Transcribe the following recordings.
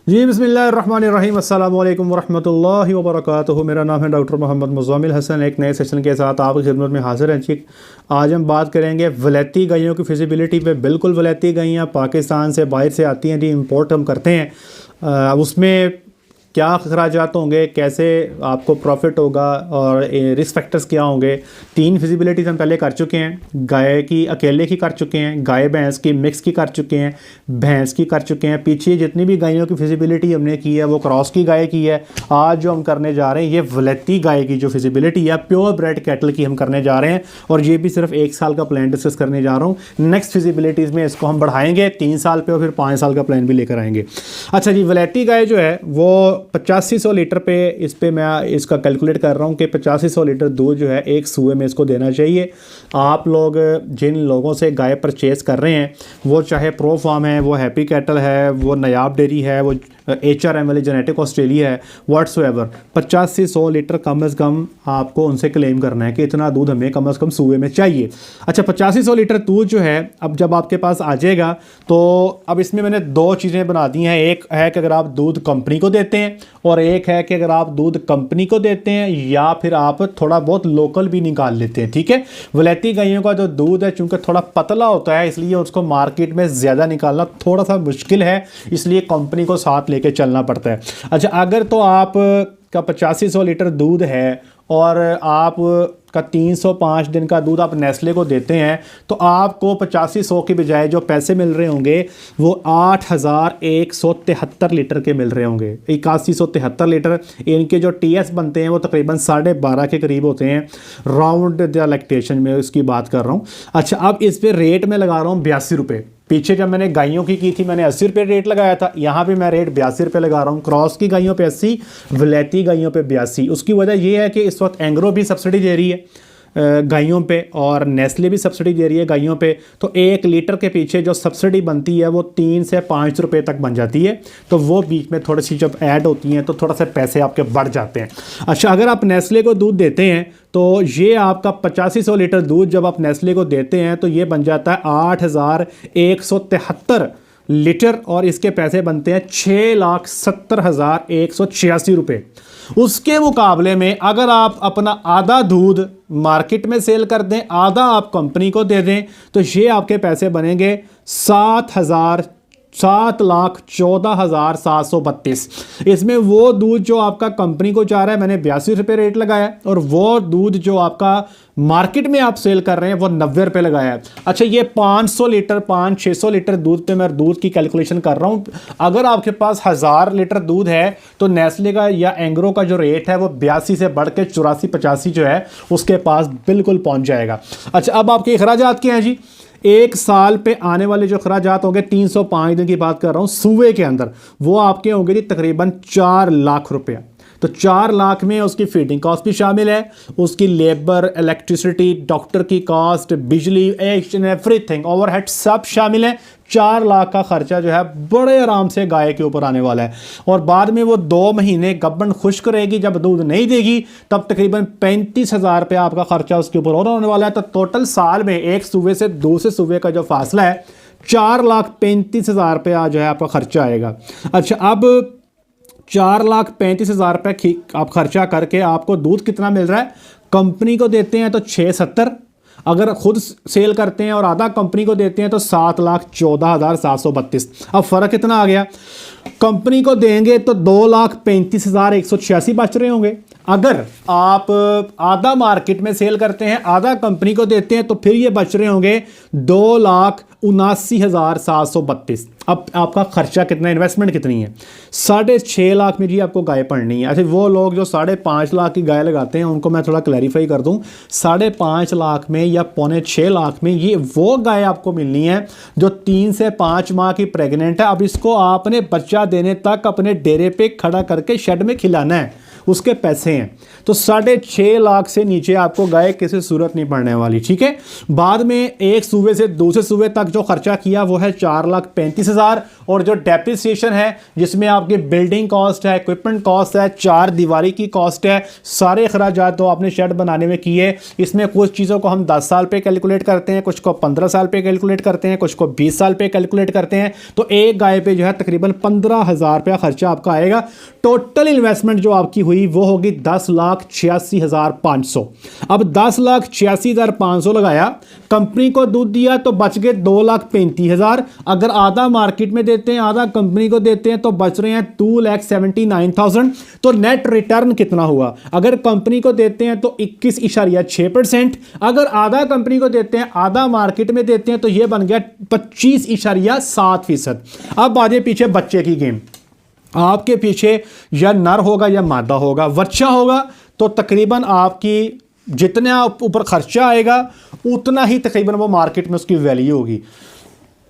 जी बिस्मिल्लाहिर्रहमानिर्रहीम अस्सलामु अलैकुम वरहमतुल्लाहि वबरकातुहू। मेरा नाम है डॉक्टर मोहम्मद मुज़म्मिल हसन। एक नए सेशन के साथ आपकी खिदमत में हाजिर हैं जी। आज हम बात करेंगे वलैती गायों की फिजिबिलिटी पे। बिल्कुल वलैती गायें पाकिस्तान से बाहर से आती हैं जी, इंपोर्ट हम करते हैं। उसमें क्या अखराजात होंगे, कैसे आपको प्रॉफिट होगा और रिस्क फैक्टर्स क्या होंगे। तीन फिजिबिलिटीज़ हम पहले कर चुके हैं। गाय की अकेले की कर चुके हैं, गाय भैंस की मिक्स की कर चुके हैं, भैंस की कर चुके हैं। पीछे जितनी भी गायों की फिजिबिलिटी हमने की है वो क्रॉस की गाय की है। आज जो हम करने जा रहे हैं ये वलैती गाय की जो फिजिबिलिटी है, प्योर ब्रेड कैटल की हम करने जा रहे हैं। और ये भी सिर्फ 1 साल का प्लान डिस्कस करने जा रहा हूँ। नेक्स्ट फिजिबिलिटीज़ में इसको हम बढ़ाएंगे 3 साल पे और फिर 5 साल का प्लान भी लेकर आएंगे। अच्छा जी, वलैती गाय जो है वो 8500 लीटर पे, इस पे मैं इसका कैलकुलेट कर रहा हूँ कि 8500 लीटर दूध जो है एक सूए में इसको देना चाहिए। आप लोग जिन लोगों से गाय परचेज़ कर रहे हैं, वो चाहे प्रो फार्म है, वो हैप्पी कैटल है, वो नयाब डेयरी है, वो HRM वाली जेनेटिक ऑस्ट्रेलिया है, व्हाट्सएवर, 8500 लीटर कम से कम आपको उनसे क्लेम करना है कि इतना दूध हमें कम से कम सूए में चाहिए। अच्छा, 8500 लीटर दूध जो है अब जब आपके पास आ जाएगा तो अब इसमें मैंने 2 चीज़ें बना दी हैं। एक है कि अगर आप दूध कंपनी को देते हैं, और एक है कि अगर आप दूध कंपनी को देते हैं या फिर आप थोड़ा बहुत लोकल भी निकाल लेते हैं। ठीक है, वलैती गायों का जो दूध है चूँकि थोड़ा पतला होता है, इसलिए उसको मार्केट में ज़्यादा निकालना थोड़ा सा मुश्किल है, इसलिए कंपनी को साथ लेके चलना पड़ता है। अच्छा, अगर तो आप का 8500 लीटर दूध है और आप का 305 दिन का दूध आप नेस्ले को देते हैं, तो आपको 8500 के बजाय जो पैसे मिल रहे होंगे वो 8173 लीटर के मिल रहे होंगे। 8173 लीटर। इनके जो TS बनते हैं वो तकरीबन 12.5 के करीब होते हैं, राउंड द लैक्टेशन में उसकी बात कर रहा हूँ। अच्छा, अब इस पे रेट में लगा रहा हूँ 82 रुपये। पीछे जब मैंने गायों की थी मैंने 80 रुपये रेट लगाया था, यहाँ पे मैं रेट 82 रुपये लगा रहा हूँ। क्रॉस की गायों पे 80, वलैती गायों पे 82। उसकी वजह ये है कि इस वक्त एंग्रो भी सब्सिडी दे रही है गायों पे, और नेस्ले भी सब्सिडी दे रही है गायों पे। तो 1 लीटर के पीछे जो सब्सिडी बनती है वो 3 से 5 रुपये तक बन जाती है। तो वो बीच में थोड़ी सी जब ऐड होती हैं तो थोड़ा सा पैसे आपके बढ़ जाते हैं। अच्छा, अगर आप नेस्ले को दूध देते हैं तो ये आपका 8500 लीटर दूध जब आप नेस्ले को देते हैं तो ये बन जाता है 8173 लीटर, और इसके पैसे बनते हैं 6,70,186 रुपये। उसके मुकाबले में अगर आप अपना आधा दूध मार्केट में सेल कर दें, आधा आप कंपनी को दे दें, तो ये आपके पैसे बनेंगे 7,14,732। इसमें वो दूध जो आपका कंपनी को जा रहा है मैंने 82 रुपये रेट लगाया, और वो दूध जो आपका मार्केट में आप सेल कर रहे हैं वो 90 रुपये लगाया है। अच्छा, ये 500 लीटर 500-600 लीटर दूध पे मैं दूध की कैलकुलेशन कर रहा हूँ। अगर आपके पास 1000 लीटर दूध है तो नेस्ले का या एंग्रो का जो रेट है वो 82 से बढ़ के 84-85 जो है उसके पास बिल्कुल पहुँच जाएगा। अच्छा, अब आपके अखराजात क्या हैं जी। 1 साल पे आने वाले जो अखराजात होंगे, 305 दिन की बात कर रहा हूँ सूए के अंदर, वो आपके होंगे जी तकरीबन 4 लाख रुपया। तो 4 लाख में उसकी फीडिंग कॉस्ट भी शामिल है, उसकी लेबर, इलेक्ट्रिसिटी, डॉक्टर की कॉस्ट, बिजली, एवरीथिंग, ओवरहेड सब शामिल है। 4 लाख का खर्चा जो है बड़े आराम से गाय के ऊपर आने वाला है। और बाद में वो 2 महीने गब्बन खुश्क रहेगी, जब दूध नहीं देगी तब तकरीबन 35,000 रुपये आपका खर्चा उसके ऊपर और होने वाला है। तो टोटल साल में एक सूबे से दूसरे सूबे का जो फासला है 4,35,000 रुपया जो है आपका खर्चा आएगा। अच्छा, अब 4,35,000 रुपये आप खर्चा करके आपको दूध कितना मिल रहा है। कंपनी को देते हैं तो 670, अगर खुद सेल करते हैं और आधा कंपनी को देते हैं तो 7,14,732। अब फ़र्क कितना आ गया। कंपनी को देंगे तो 2,35,186 बच रहे होंगे। अगर आप आधा मार्केट में सेल करते हैं, आधा कंपनी को देते हैं, तो फिर ये बच रहे होंगे 2,79,732। अब आपका खर्चा कितना, इन्वेस्टमेंट कितनी है। 6.5 लाख में जी आपको गाय पड़नी है। अच्छा, वो लोग जो 5.5 लाख की गाय लगाते हैं उनको मैं थोड़ा क्लैरिफाई कर दूं। 5.5 लाख में या 5.25 लाख में ये वो गाय आपको मिलनी है जो 3 से 5 माह की प्रेग्नेंट है। अब इसको आपने बच्चा देने तक अपने डेरे पे खड़ा करके शेड में खिलाना है, उसके पैसे हैं। तो 6.5 लाख से नीचे आपको गाय किसी सूरत नहीं पड़ने वाली। ठीक है, बाद में एक सूबे से दूसरे सूबे तक जो खर्चा किया वो है 4,35,000 20,000 और जो डेप्रिसिएशन है जिसमें आपकी बिल्डिंग कॉस्ट है, इक्विपमेंट कॉस्ट है, चार दीवारी की कॉस्ट है, सारे अखराजात तो आपने शेड बनाने में किए। इसमें कुछ चीज़ों को हम 10 साल पे कैलकुलेट करते हैं, कुछ को 15 साल पे कैलकुलेट करते हैं, कुछ को 20 साल पे कैलकुलेट करते हैं। तो एक गाय पे जो है तकरीबन 15,000 रुपया खर्चा आपका आएगा। टोटल इन्वेस्टमेंट जो आपकी हुई वो होगी 10,86,500। अब 10,86,500 लगाया, कंपनी को दूध दिया तो बच गए 2,35,000। अगर आधा मार्केट में देते हैं, आधा कंपनी को देते हैं तो बच रहे हैं 2,79,000। तो नेट रिटर्न कितना हुआ? अगर कंपनी को देते हैं तो 21.6%, अगर आधा कंपनी को देते हैं, आधा मार्केट में देते हैं तो यह बन गया 25.7%। अब आगे पीछे बच्चे की गेम, आपके पीछे या नर होगा या मादा होगा। बच्चा होगा तो तकरीबन आपकी जितना ऊपर खर्चा आएगा उतना ही तकरीबन वो मार्केट में उसकी वैल्यू होगी,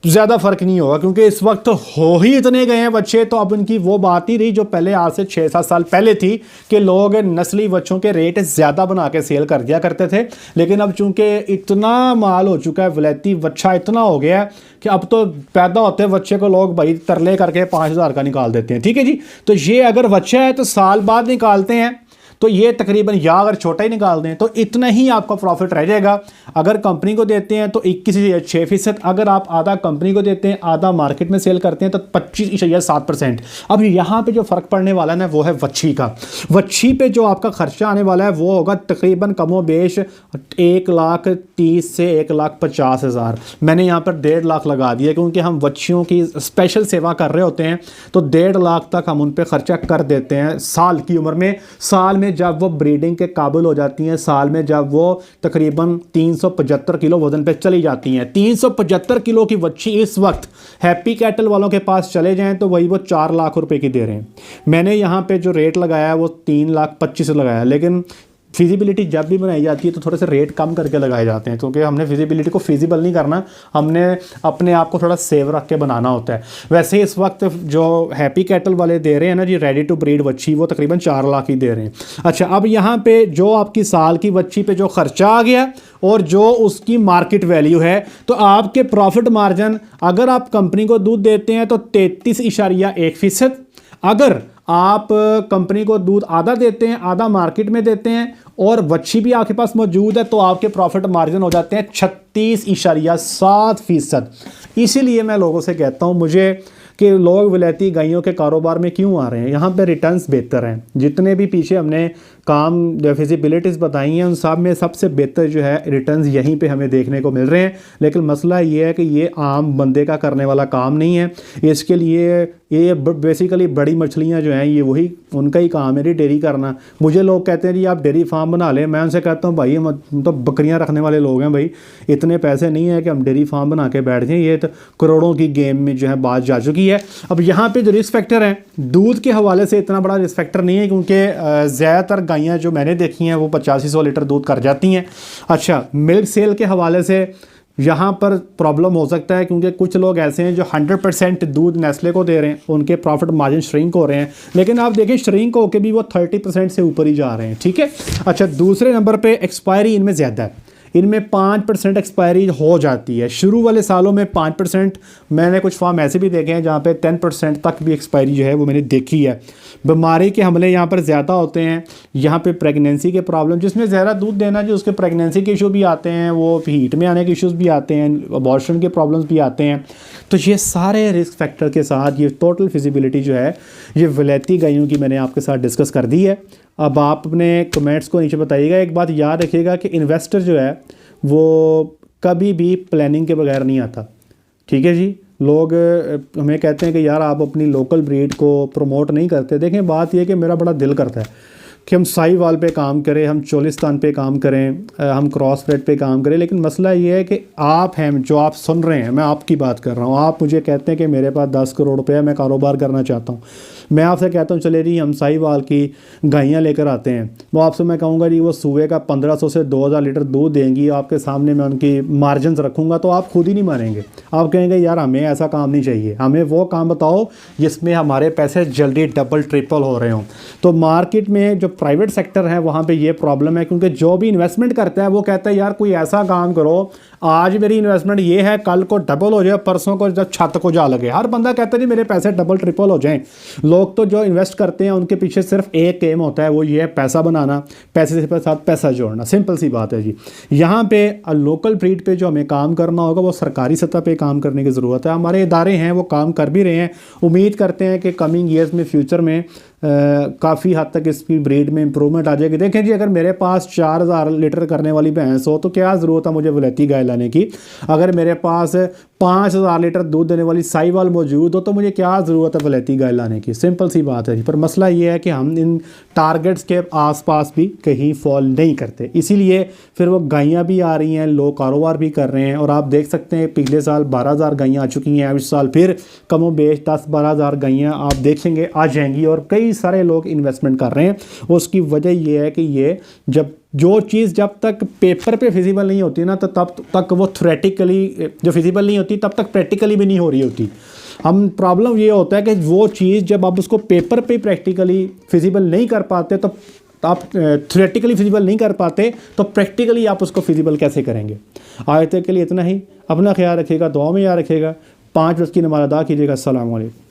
ज़्यादा फ़र्क नहीं होगा, क्योंकि इस वक्त हो ही इतने गए हैं बच्चे। तो अब उनकी वो बात ही रही जो पहले आज से 6-7 साल पहले थी कि लोग नस्ली बच्चों के रेट ज़्यादा बना के सेल कर दिया करते थे। लेकिन अब चूंकि इतना माल हो चुका है, वलैती बच्चा इतना हो गया है कि अब तो पैदा होते बच्चे को लोग भाई तरले करके 5,000 का निकाल देते हैं। ठीक है जी, तो ये अगर बच्चा है तो साल बाद निकालते हैं, तो ये तकरीबन, या अगर छोटा ही निकाल दें तो इतना ही आपका प्रॉफिट रह जाएगा। अगर कंपनी को देते हैं तो 21.6%, अगर आप आधा कंपनी को देते हैं, आधा मार्केट में सेल करते हैं तो 25.7%। अब यहाँ पे जो फ़र्क पड़ने वाला है ना वो है वच्छी का। वच्छी पे जो आपका खर्चा आने वाला है वो होगा तकरीबन कमोबेश 1,30,000 से 1,50,000। मैंने यहाँ पर 1.5 लाख लगा दिया क्योंकि हम वच्छियों की स्पेशल सेवा कर रहे होते हैं, तो 1.5 लाख तक हम उन पर खर्चा कर देते हैं साल की उम्र में। साल में जब वो ब्रीडिंग के काबिल हो जाती हैं, साल में जब वो तकरीबन 375 किलो वजन पे चली जाती हैं, 375 किलो की बच्ची इस वक्त हैप्पी कैटल वालों के पास चले जाएं तो वही वो 4 लाख रुपए की दे रहे हैं। मैंने यहाँ पे जो रेट लगाया है वो 3,25,000 लगाया, लेकिन फिजिबिलिटी जब भी बनाई जाती है तो थोड़े से रेट कम करके लगाए जाते हैं, क्योंकि हमने फिजिबिलिटी को फिजिबल नहीं करना, हमने अपने आप को थोड़ा सेव रख के बनाना होता है। वैसे इस वक्त जो हैप्पी कैटल वाले दे रहे हैं ना जी रेडी टू ब्रीड बच्ची, वो तकरीबन 4 लाख ही दे रहे हैं। अच्छा, अब यहाँ पे जो आपकी साल की बच्ची पे जो खर्चा आ गया और जो उसकी मार्केट वैल्यू है, तो आपके प्रॉफिट मार्जिन अगर आप कंपनी को दूध देते हैं तो 33.1%, अगर आप कंपनी को दूध आधा देते हैं, आधा मार्केट में देते हैं और वच्छी भी आपके पास मौजूद है, तो आपके प्रॉफिट मार्जिन हो जाते हैं 36.7%। इसीलिए मैं लोगों से कहता हूं मुझे कि लोग विलायती गायों के कारोबार में क्यों आ रहे हैं, यहाँ पे रिटर्न्स बेहतर हैं। जितने भी पीछे हमने काम जो फिजिबिलिटीज़ बताई हैं उन सब में सबसे बेहतर जो है रिटर्न्स यहीं पे हमें देखने को मिल रहे हैं। लेकिन मसला ये है कि ये आम बंदे का करने वाला काम नहीं है। इसके लिए ये बेसिकली बड़ी मछलियाँ जो हैं ये वही उनका ही काम है डेयरी करना। मुझे लोग कहते हैं जी आप डेयरी फार्म बना लें, मैं उनसे कहता हूँ भाई हम तो बकरियाँ रखने वाले लोग हैं भाई, इतने पैसे नहीं है कि हम डेयरी फार्म बना के बैठ जाएँ। ये तो करोड़ों की गेम में जो है बात जा चुकी है। अब यहाँ पे जो रिस्क फैक्टर है दूध के हवाले से इतना बड़ा रिस्क फैक्टर नहीं है, क्योंकि ज़्यादातर गायें जो मैंने देखी हैं वो 85-100 लीटर दूध कर जाती हैं। अच्छा, मिल्क सेल के हवाले से यहाँ पर प्रॉब्लम हो सकता है, क्योंकि कुछ लोग ऐसे हैं जो 100% दूध नेस्ले को दे रहे हैं, उनके प्रॉफिट मार्जिन श्रिंक हो रहे हैं। लेकिन आप देखें श्रिंक होकर भी वो 30% से ऊपर ही जा रहे हैं। ठीक है। अच्छा, दूसरे नंबर पे एक्सपायरी इनमें ज़्यादा है, इनमें 5% एक्सपायरी हो जाती है। शुरू वाले सालों में 5%, मैंने कुछ फार्म ऐसे भी देखे हैं जहाँ पे 10% तक भी एक्सपायरी जो है वो मैंने देखी है। बीमारी के हमले यहाँ पर ज़्यादा होते हैं। यहाँ पे प्रेगनेंसी के प्रॉब्लम, जिसमें ज़्यादा दूध देना जो उसके प्रेगनेंसी के इशू भी आते हैं, वो हीट में आने के इश्यूज़ भी आते हैं, अबॉर्शन के प्रॉब्लम्स भी आते हैं। तो ये सारे रिस्क फैक्टर के साथ ये टोटल फिजिबिलिटी जो है ये विलायती गायों की मैंने आपके साथ डिस्कस कर दी है। अब आप अपने कमेंट्स को नीचे बताइएगा। एक बात याद रखिएगा कि इन्वेस्टर जो है वो कभी भी प्लानिंग के बगैर नहीं आता। ठीक है जी। लोग हमें कहते हैं कि यार आप अपनी लोकल ब्रीड को प्रमोट नहीं करते। देखें, बात यह कि मेरा बड़ा दिल करता है कि हम साहिवाल पे काम करें, हम चोलिस्तान पे काम करें, हम क्रॉस ब्रेड पे काम करें। लेकिन मसला ये है कि आप हैं जो आप सुन रहे हैं, मैं आपकी बात कर रहा हूँ। आप मुझे कहते हैं कि मेरे पास 10 करोड़ रुपये है, मैं कारोबार करना चाहता हूँ। मैं आपसे कहता हूँ चले जी हम साहिवाल की गायें लेकर आते हैं, वो आपसे मैं कहूँगा जी वो सुबह का 1500 से 2000 लीटर दूध देंगी, आपके सामने मैं उनकी मार्जिन रखूँगा तो आप खुद ही नहीं मानेंगे। आप कहेंगे यार हमें ऐसा काम नहीं चाहिए, हमें वो काम बताओ जिसमें हमारे पैसे जल्दी डबल ट्रिपल हो रहे हों। तो मार्केट में जो प्राइवेट सेक्टर है वहाँ पे ये प्रॉब्लम है, क्योंकि जो भी इन्वेस्टमेंट करता है वो कहता है यार कोई ऐसा काम करो आज मेरी इन्वेस्टमेंट ये है, कल को डबल हो जाए, परसों को जब छत को जा लगे। हर बंदा कहता है जी मेरे पैसे डबल ट्रिपल हो जाएं। लोग तो जो इन्वेस्ट करते हैं उनके पीछे सिर्फ एक एम होता है, वो ये है पैसा बनाना, पैसे के साथ पैसा जोड़ना। सिंपल सी बात है जी। यहाँ पे लोकल ट्रीट पे जो हमें काम करना होगा वो सरकारी सतह पे काम करने की ज़रूरत है। हमारे इदारे हैं वो काम कर भी रहे हैं। उम्मीद करते हैं कि कमिंग ईयर्स में, फ्यूचर में काफ़ी हद तक इसकी ब्रीड में इंप्रूवमेंट आ जाएगी। देखें जी, अगर मेरे पास 4000 लीटर करने वाली भैंस हो तो क्या ज़रूरत है मुझे वलैती गाय लाने की। अगर मेरे पास 5000 लीटर दूध देने वाली साहिवाल मौजूद हो तो मुझे क्या ज़रूरत है वलैती गाय लाने की। सिंपल सी बात है जी। पर मसला ये है कि हम इन टारगेट्स के आसपास भी कहीं फॉल नहीं करते, इसीलिए फिर वो गायें भी आ रही हैं, लोग कारोबार भी कर रहे हैं। और आप देख सकते हैं पिछले साल 12000 गायें आ चुकी हैं, इस साल फिर कमो बेश 10-12 गायें आप देखेंगे आ जाएंगी, और कई सारे लोग इन्वेस्टमेंट कर रहे हैं। उसकी वजह यह है कि ये जब जो चीज़ जब तक पेपर पे फिजिबल नहीं होती ना, तो तब तक वो थ्योरेटिकली जो फिजिबल नहीं होती तब तक प्रैक्टिकली भी नहीं हो रही होती। हम प्रॉब्लम ये होता है कि वो चीज़ जब आप उसको पेपर पे प्रैक्टिकली फिजिबल नहीं कर पाते, तो आप थ्योरेटिकली फिजिबल नहीं कर पाते तो प्रैक्टिकली आप उसको फिजिबल कैसे करेंगे। आज तक के लिए इतना ही। अपना ख्याल रखिएगा, दुआ में याद रखिएगा। 5 वक्त की नमाज़ अदा कीजिएगा। अस्सलाम वालेकुम।